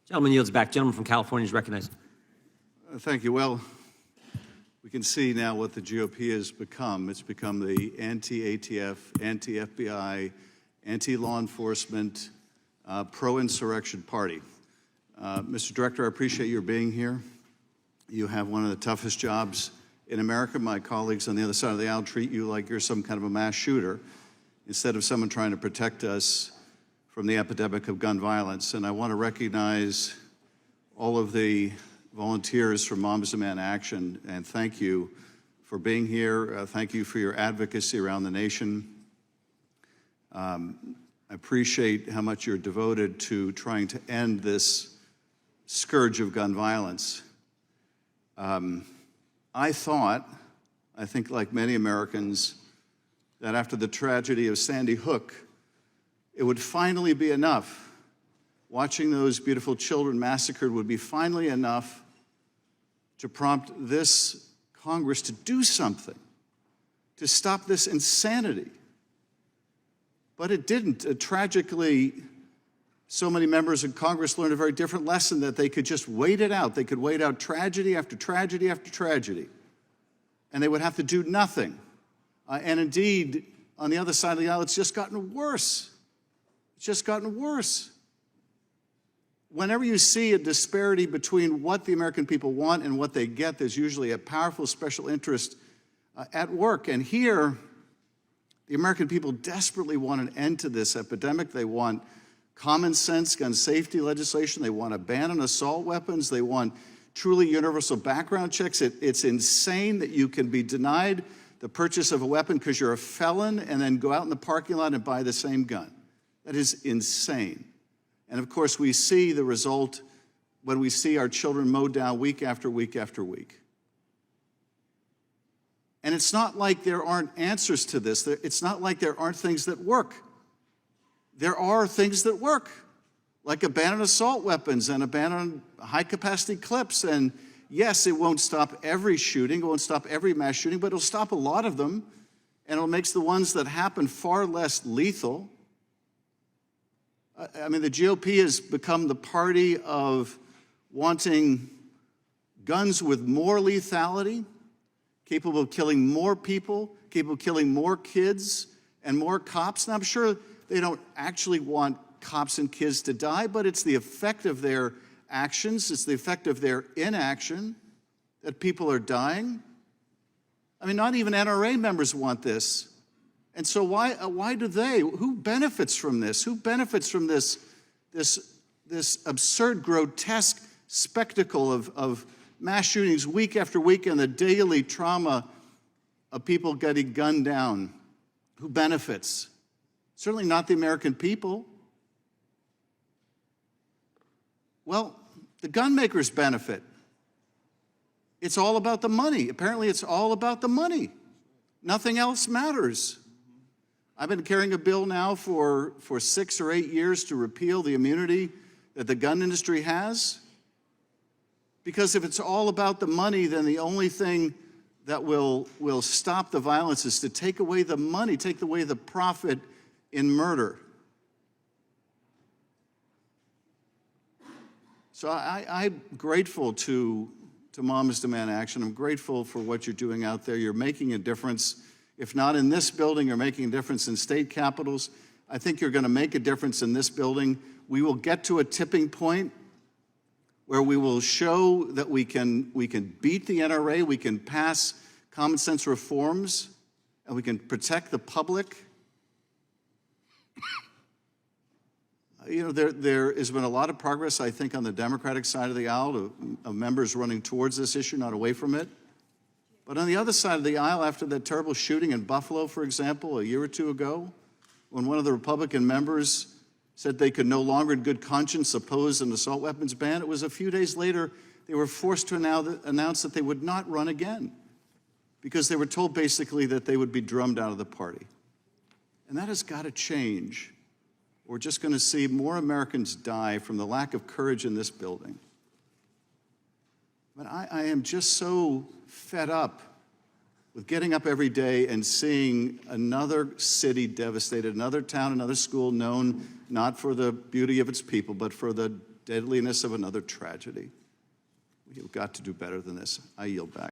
Gentleman yields back. Gentleman from California is recognized. Thank you. Well, we can see now what the GOP has become. It's become the anti-ATF, anti-FBI, anti-law enforcement, pro-insurrection party. Mr. Director, I appreciate your being here. You have one of the toughest jobs in America. My colleagues on the other side of the aisle treat you like you're some kind of a mass shooter instead of someone trying to protect us from the epidemic of gun violence. And I want to recognize all of the volunteers from Moms Demand Action and thank you for being here. Thank you for your advocacy around the nation. I appreciate how much you're devoted to trying to end this scourge of gun violence. I think like many Americans, that after the tragedy of Sandy Hook, it would finally be enough. Watching those beautiful children massacred would be finally enough to prompt this Congress to do something, to stop this insanity. But it didn't. Tragically, so many members of Congress learned a very different lesson, that they could just wait it out. They could wait out tragedy after tragedy after tragedy, and they would have to do nothing. And indeed, on the other side of the aisle, it's just gotten worse. It's just gotten worse. Whenever you see a disparity between what the American people want and what they get, there's usually a powerful special interest at work. And here, the American people desperately want an end to this epidemic. They want common sense gun safety legislation. They want a ban on assault weapons. They want truly universal background checks. It's insane that you can be denied the purchase of a weapon because you're a felon and then go out in the parking lot and buy the same gun. That is insane. And of course, we see the result when we see our children mowed down week after week after week. And it's not like there aren't answers to this. It's not like there aren't things that work. There are things that work, like a ban on assault weapons and a ban on high-capacity clips. And yes, it won't stop every shooting, it won't stop every mass shooting, but it'll stop a lot of them, and it'll make the ones that happen far less lethal. I mean, the GOP has become the party of wanting guns with more lethality, capable of killing more people, capable of killing more kids and more cops. Now, I'm sure they don't actually want cops and kids to die, but it's the effect of their actions, it's the effect of their inaction that people are dying. I mean, not even NRA members want this. And so why do they? Who benefits from this? Who benefits from this absurd, grotesque spectacle of mass shootings week after week and the daily trauma of people getting gunned down? Who benefits? Certainly not the American people. Well, the gun makers benefit. It's all about the money. Apparently, it's all about the money. Nothing else matters. I've been carrying a bill now for 6 or 8 years to repeal the immunity that the gun industry has. Because if it's all about the money, then the only thing that will stop the violence is to take away the money, take away the profit in murder. So I'm grateful to Moms Demand Action. I'm grateful for what you're doing out there. You're making a difference. If not in this building, you're making a difference in state capitals. I think you're going to make a difference in this building. We will get to a tipping point where we will show that we can beat the NRA, we can pass common sense reforms, and we can protect the public. You know, there has been a lot of progress, I think, on the Democratic side of the aisle of members running towards this issue, not away from it. But on the other side of the aisle, after that terrible shooting in Buffalo, for example, a year or two ago, when one of the Republican members said they could no longer in good conscience oppose an assault weapons ban, it was a few days later they were forced to announce that they would not run again because they were told basically that they would be drummed out of the party. And that has got to change. We're just going to see more Americans die from the lack of courage in this building. But I am just so fed up with getting up every day and seeing another city devastated, another town, another school known not for the beauty of its people, but for the deadliness of another tragedy. We've got to do better than this. I yield back.